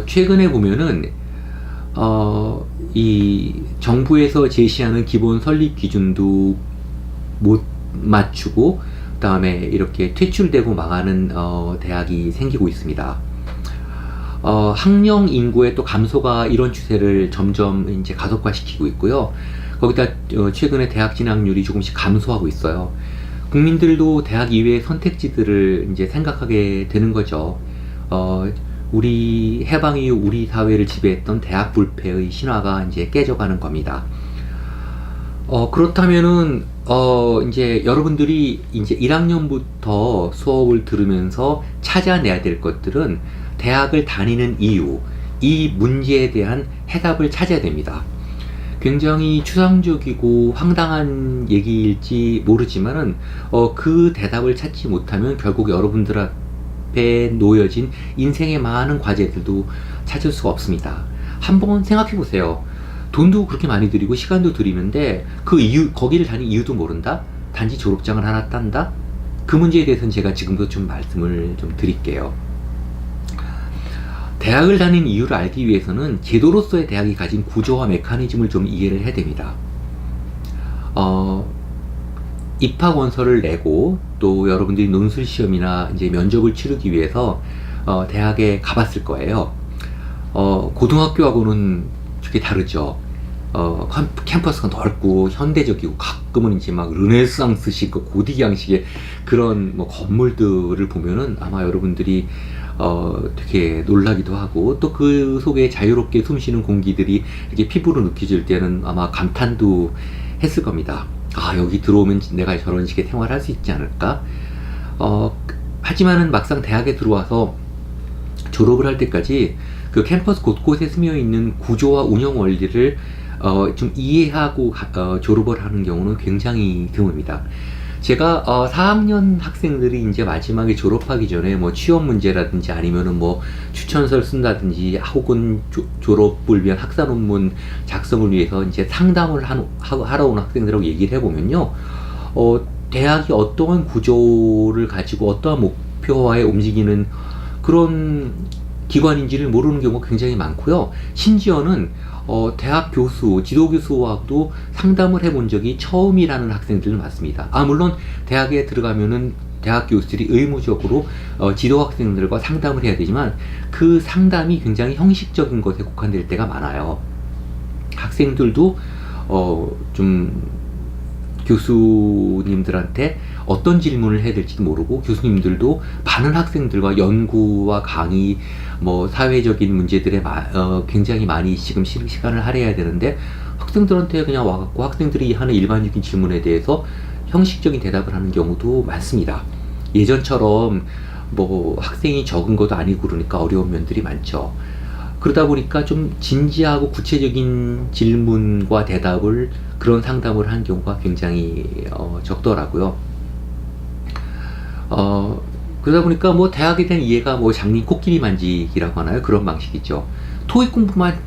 최근에 보면은 이 정부에서 제시하는 기본 설립 기준도 못 맞추고 그다음에 이렇게 퇴출되고 망하는 대학이 생기고 있습니다. 학령 인구의 또 감소가 이런 추세를 점점 이제 가속화시키고 있고요. 거기다 최근에 대학 진학률이 조금씩 감소하고 있어요. 국민들도 대학 이외의 선택지들을 이제 생각하게 되는 거죠. 우리 해방 이후 우리 사회를 지배했던 대학 불패의 신화가 이제 깨져가는 겁니다. 그렇다면은 이제 여러분들이 이제 1학년부터 수업을 들으면서 찾아내야 될 것들은 대학을 다니는 이유, 이 문제에 대한 해답을 찾아야 됩니다. 굉장히 추상적이고 황당한 얘기일지 모르지만은 그 대답을 찾지 못하면 결국 여러분들 앞에 놓여진 인생의 많은 과제들도 찾을 수가 없습니다. 한번 생각해 보세요. 돈도 그렇게 많이 들이고 시간도 들이는데 그 이유, 거기를 다닌 이유도 모른다? 단지 졸업장을 하나 딴다? 그 문제에 대해서는 제가 지금부터 좀 말씀을 좀 드릴게요. 대학을 다니는 이유를 알기 위해서는 제도로서의 대학이 가진 구조와 메커니즘을 좀 이해를 해야 됩니다. 입학 원서를 내고 또 여러분들이 논술 시험이나 이제 면접을 치르기 위해서 대학에 가봤을 거예요. 고등학교하고는 되게 다르죠. 캠퍼스가 넓고 현대적이고 가끔은 이제 막 르네상스식 고딕양식의 그런 뭐 건물들을 보면은 아마 여러분들이 되게 놀라기도 하고 또 그 속에 자유롭게 숨쉬는 공기들이 이렇게 피부로 느껴질 때는 아마 감탄도 했을 겁니다. 아, 여기 들어오면 내가 저런 식의 생활을 할 수 있지 않을까? 하지만은 막상 대학에 들어와서 졸업을 할 때까지 그 캠퍼스 곳곳에 스며 있는 구조와 운영 원리를 좀 이해하고 졸업을 하는 경우는 굉장히 드뭅니다. 제가 4학년 학생들이 이제 마지막에 졸업하기 전에 뭐 취업 문제라든지 아니면은 뭐 추천서를 쓴다든지 혹은 졸업을 위한 학사 논문 작성을 위해서 이제 상담을 하러 온 학생들하고 얘기를 해보면요. 대학이 어떠한 구조를 가지고 어떠한 목표와에 움직이는 그런 기관인지를 모르는 경우가 굉장히 많고요. 심지어는 대학 교수, 지도교수와도 상담을 해본 적이 처음이라는 학생들은 많습니다. 물론 대학에 들어가면은 대학 교수들이 의무적으로 지도 학생들과 상담을 해야 되지만 그 상담이 굉장히 형식적인 것에 국한될 때가 많아요. 학생들도 좀 교수님들한테 어떤 질문을 해야 될지도 모르고 교수님들도 많은 학생들과 연구와 강의 뭐 사회적인 문제들에 굉장히 많이 지금 시간을 할애해야 되는데 학생들한테 그냥 와갖고 학생들이 하는 일반적인 질문에 대해서 형식적인 대답을 하는 경우도 많습니다. 예전처럼 뭐 학생이 적은 것도 아니고 그러니까 어려운 면들이 많죠. 그러다 보니까 좀 진지하고 구체적인 질문과 대답을 그런 상담을 하는 경우가 굉장히 적더라고요. 그러다 보니까 뭐 대학에 대한 이해가 뭐 장님 코끼리 만지기라고 하나요? 그런 방식이죠. 토익 공부만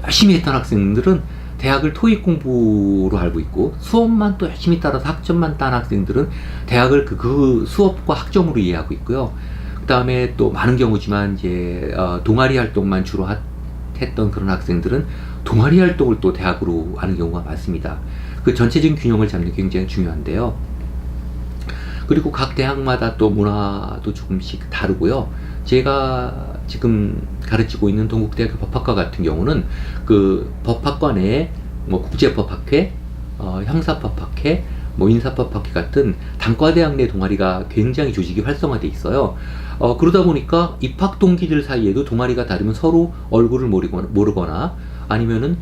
열심히 했던 학생들은 대학을 토익 공부로 알고 있고 수업만 또 열심히 따라서 학점만 딴 학생들은 대학을 그 수업과 학점으로 이해하고 있고요. 그 다음에 또 많은 경우지만 이제 동아리 활동만 주로 했던 그런 학생들은 동아리 활동을 또 대학으로 하는 경우가 많습니다. 그 전체적인 균형을 잡는 게 굉장히 중요한데요. 그리고 각 대학마다 또 문화도 조금씩 다르고요. 제가 지금 가르치고 있는 동국대학교 법학과 같은 경우는 그 법학과 내에 뭐 국제법학회, 형사법학회, 뭐 인사법학회 같은 단과대학 내 동아리가 굉장히 조직이 활성화돼 있어요. 그러다 보니까 입학 동기들 사이에도 동아리가 다르면 서로 얼굴을 모르거나 아니면은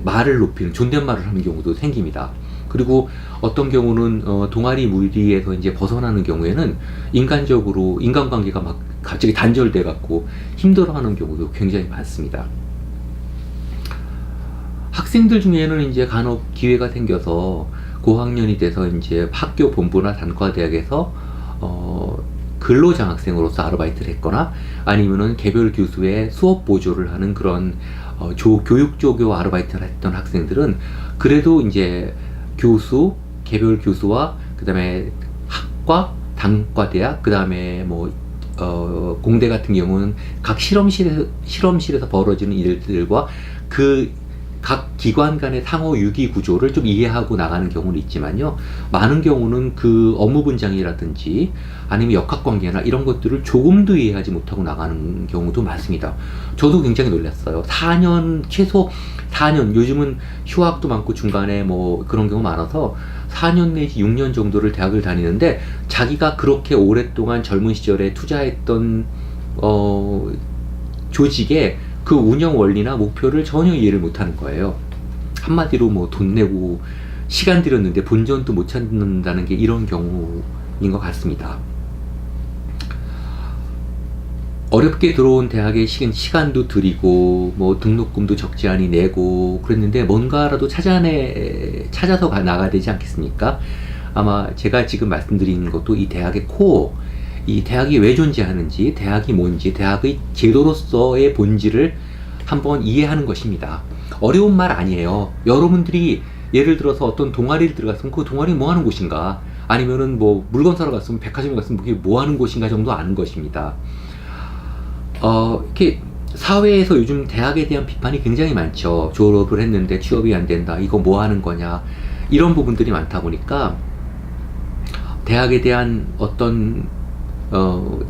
말을 높이는 존댓말을 하는 경우도 생깁니다. 그리고 어떤 경우는 동아리 무리에서 이제 벗어나는 경우에는 인간관계가 막 갑자기 단절돼 갖고 힘들어하는 경우도 굉장히 많습니다. 학생들 중에는 이제 간혹 기회가 생겨서 고학년이 돼서 이제 학교 본부나 단과대학에서 근로장학생으로서 아르바이트를 했거나 아니면은 개별 교수의 수업 보조를 하는 그런 교육조교 아르바이트를 했던 학생들은 그래도 이제 교수, 개별 교수와 그 다음에 학과, 단과대학, 그 다음에 뭐 공대 같은 경우는 각 실험실에서 벌어지는 일들과 그 각 기관 간의 상호 유기 구조를 좀 이해하고 나가는 경우는 있지만요. 많은 경우는 그 업무 분장이라든지 아니면 역학 관계나 이런 것들을 조금도 이해하지 못하고 나가는 경우도 많습니다. 저도 굉장히 놀랐어요. 4년, 최소 4년, 요즘은 휴학도 많고 중간에 뭐 그런 경우 많아서 4년 내지 6년 정도를 대학을 다니는데 자기가 그렇게 오랫동안 젊은 시절에 투자했던 조직의 그 운영 원리나 목표를 전혀 이해를 못하는 거예요. 한마디로 뭐 돈 내고 시간 들였는데 본전도 못 찾는다는 게 이런 경우인 것 같습니다. 어렵게 들어온 대학에 시간도 들이고 뭐 등록금도 적지 않이 내고 그랬는데 뭔가라도 찾아서 나가야 되지 않겠습니까? 아마 제가 지금 말씀드리는 것도 이 대학의 코어, 이 대학이 왜 존재하는지, 대학이 뭔지, 대학의 제도로서의 본질을 한번 이해하는 것입니다. 어려운 말 아니에요. 여러분들이 예를 들어서 어떤 동아리를 들어갔으면 그 동아리 뭐 하는 곳인가, 아니면은 뭐 물건 사러 갔으면 백화점에 갔으면 그게 뭐 하는 곳인가 정도 아는 것입니다. 이렇게 사회에서 요즘 대학에 대한 비판이 굉장히 많죠. 졸업을 했는데 취업이 안 된다, 이거 뭐 하는 거냐, 이런 부분들이 많다 보니까 대학에 대한 어떤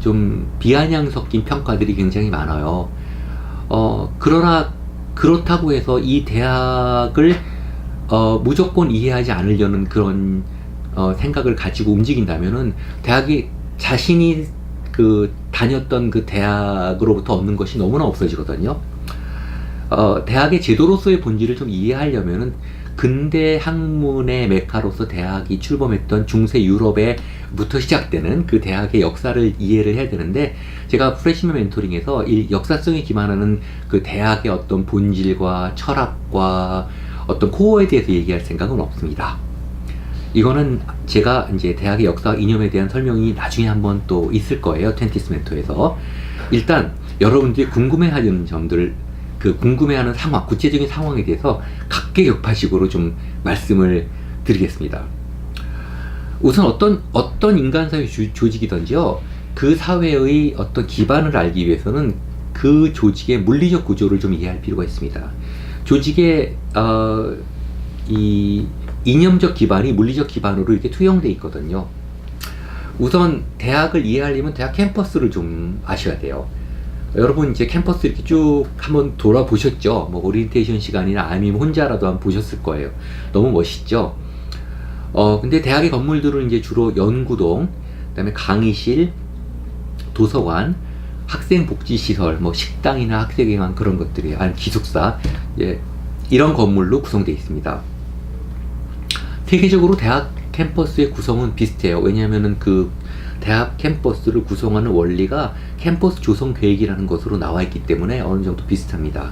좀 비아냥 섞인 평가들이 굉장히 많아요. 그러나 그렇다고 해서 이 대학을 무조건 이해하지 않으려는 그런 생각을 가지고 움직인다면은 대학이 자신이 그 다녔던 그 대학으로부터 얻는 것이 너무나 없어지거든요. 대학의 제도로서의 본질을 좀 이해하려면은 근대 학문의 메카로서 대학이 출범했던 중세 유럽에부터 시작되는 그 대학의 역사를 이해를 해야 되는데, 제가 프레시맨 멘토링에서 이 역사성에 기반하는 그 대학의 어떤 본질과 철학과 어떤 코어에 대해서 얘기할 생각은 없습니다. 이거는 제가 이제 대학의 역사 이념에 대한 설명이 나중에 한번 또 있을 거예요. 20th 멘토에서. 일단 여러분들이 궁금해하는 점들, 그 궁금해하는 상황, 구체적인 상황에 대해서 각계격파식으로 좀 말씀을 드리겠습니다. 우선 어떤 인간사회 조직이든지요, 그 사회의 어떤 기반을 알기 위해서는 그 조직의 물리적 구조를 좀 이해할 필요가 있습니다. 조직의 이 이념적 기반이 물리적 기반으로 이렇게 투영되어 있거든요. 우선 대학을 이해하려면 대학 캠퍼스를 좀 아셔야 돼요. 여러분 이제 캠퍼스 이렇게 쭉 한번 돌아보셨죠? 뭐 오리엔테이션 시간이나 아니면 혼자라도 한번 보셨을 거예요. 너무 멋있죠? 근데 대학의 건물들은 이제 주로 연구동, 그다음에 강의실, 도서관, 학생복지시설, 뭐 식당이나 학생회관 그런 것들이, 아니 기숙사, 예, 이런 건물로 구성되어 있습니다. 세계적으로 대학 캠퍼스의 구성은 비슷해요. 왜냐하면은 그 대학 캠퍼스를 구성하는 원리가 캠퍼스 조성 계획이라는 것으로 나와 있기 때문에 어느 정도 비슷합니다.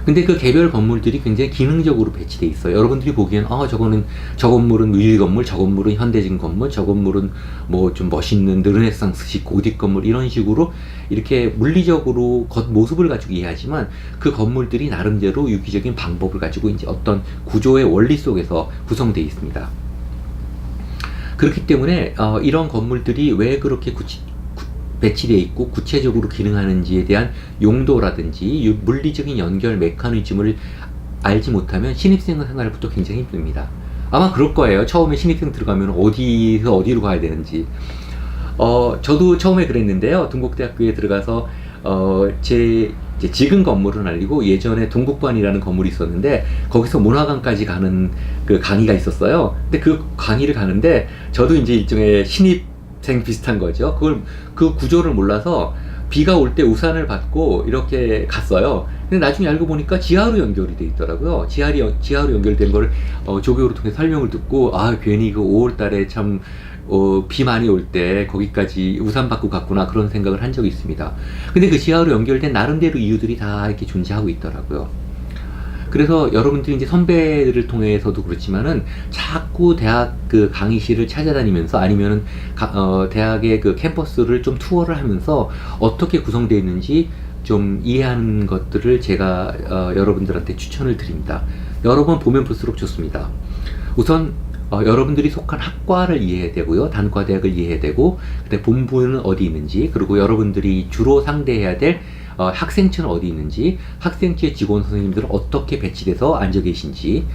근데 그 개별 건물들이 굉장히 기능적으로 배치되어 있어요. 여러분들이 보기엔 저 건물은 유일 건물, 저 건물은 현대적인 건물, 저 건물은 뭐 좀 멋있는 르네상스식 고딕 건물, 이런 식으로 이렇게 물리적으로 겉모습을 가지고 이해하지만 그 건물들이 나름대로 유기적인 방법을 가지고 이제 어떤 구조의 원리 속에서 구성되어 있습니다. 그렇기 때문에 이런 건물들이 왜 그렇게 배치되어 있고 구체적으로 기능하는지에 대한 용도라든지 물리적인 연결 메커니즘을 알지 못하면 신입생 생활부터 굉장히 힘듭니다. 아마 그럴 거예요. 처음에 신입생 들어가면 어디서 어디로 가야 되는지. 저도 처음에 그랬는데요. 동국대학교에 들어가서 제 지금 건물은 아니고 예전에 동국관이라는 건물이 있었는데 거기서 문화관까지 가는 그 강의가 있었어요. 근데 그 강의를 가는데 저도 이제 일종의 신입생 비슷한 거죠. 그 구조를 몰라서 비가 올 때 우산을 받고 이렇게 갔어요. 근데 나중에 알고 보니까 지하로 연결이 돼 있더라고요. 지하로 연결된 걸 조교를 통해 설명을 듣고, 괜히 그 5월 달에 참 비 많이 올 때 거기까지 우산 받고 갔구나, 그런 생각을 한 적이 있습니다. 근데 그 지하로 연결된 나름대로 이유들이 다 이렇게 존재하고 있더라고요. 그래서 여러분들이 이제 선배들을 통해서도 그렇지만은 자꾸 대학 그 강의실을 찾아다니면서 아니면은 대학의 그 캠퍼스를 좀 투어를 하면서 어떻게 구성되어 있는지 좀 이해하는 것들을 제가 여러분들한테 추천을 드립니다. 여러 번 보면 볼수록 좋습니다. 우선 여러분들이 속한 학과를 이해해야 되고요. 단과대학을 이해해야 되고, 그다음에 본부는 어디 있는지, 그리고 여러분들이 주로 상대해야 될 학생층은 어디 있는지, 학생체 직원 선생님들은 어떻게 배치돼서 앉아 계신지,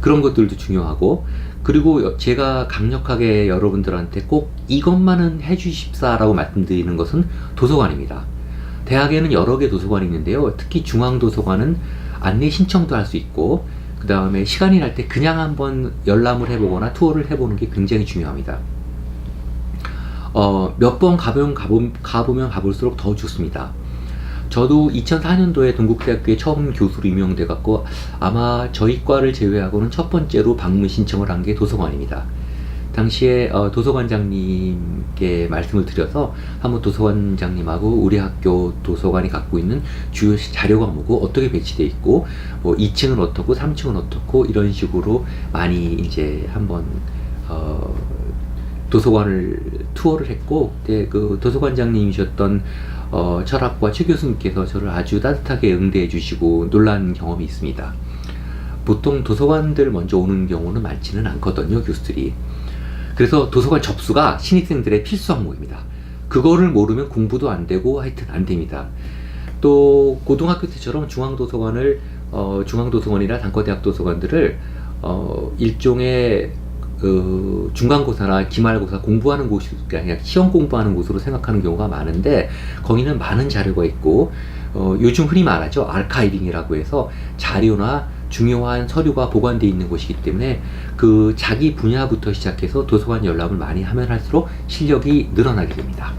그런 것들도 중요하고, 그리고 제가 강력하게 여러분들한테 꼭 이것만은 해주십사라고 말씀드리는 것은 도서관입니다. 대학에는 여러 개 도서관이 있는데요. 특히 중앙도서관은 안내 신청도 할 수 있고, 그 다음에 시간이 날 때 그냥 한번 열람을 해보거나 투어를 해보는 게 굉장히 중요합니다. 몇 번 가보면 가볼수록 더 좋습니다. 저도 2004년도에 동국대학교에 처음 교수로 임명돼 갖고 아마 저희 과를 제외하고는 첫 번째로 방문 신청을 한 게 도서관입니다. 당시에 도서관장님께 말씀을 드려서 한번 도서관장님하고 우리 학교 도서관이 갖고 있는 주요 자료 과목은 어떻게 배치되어 있고, 뭐 2층은 어떻고 3층은 어떻고 이런 식으로 많이 이제 한번 도서관을 투어를 했고, 그때 그 도서관장님이셨던 철학과 최 교수님께서 저를 아주 따뜻하게 응대해 주시고 놀란 경험이 있습니다. 보통 도서관들 먼저 오는 경우는 많지는 않거든요, 교수들이. 그래서 도서관 접수가 신입생들의 필수 항목입니다. 그거를 모르면 공부도 안 되고 하여튼 안 됩니다. 또 고등학교 때처럼 중앙도서관이나 단과대학 도서관들을 일종의 중간고사나 기말고사 공부하는 곳이 아니라 시험 공부하는 곳으로 생각하는 경우가 많은데, 거기는 많은 자료가 있고, 요즘 흔히 말하죠, 아카이빙이라고 해서 자료나 중요한 서류가 보관되어 있는 곳이기 때문에 그 자기 분야부터 시작해서 도서관 열람을 많이 하면 할수록 실력이 늘어나게 됩니다.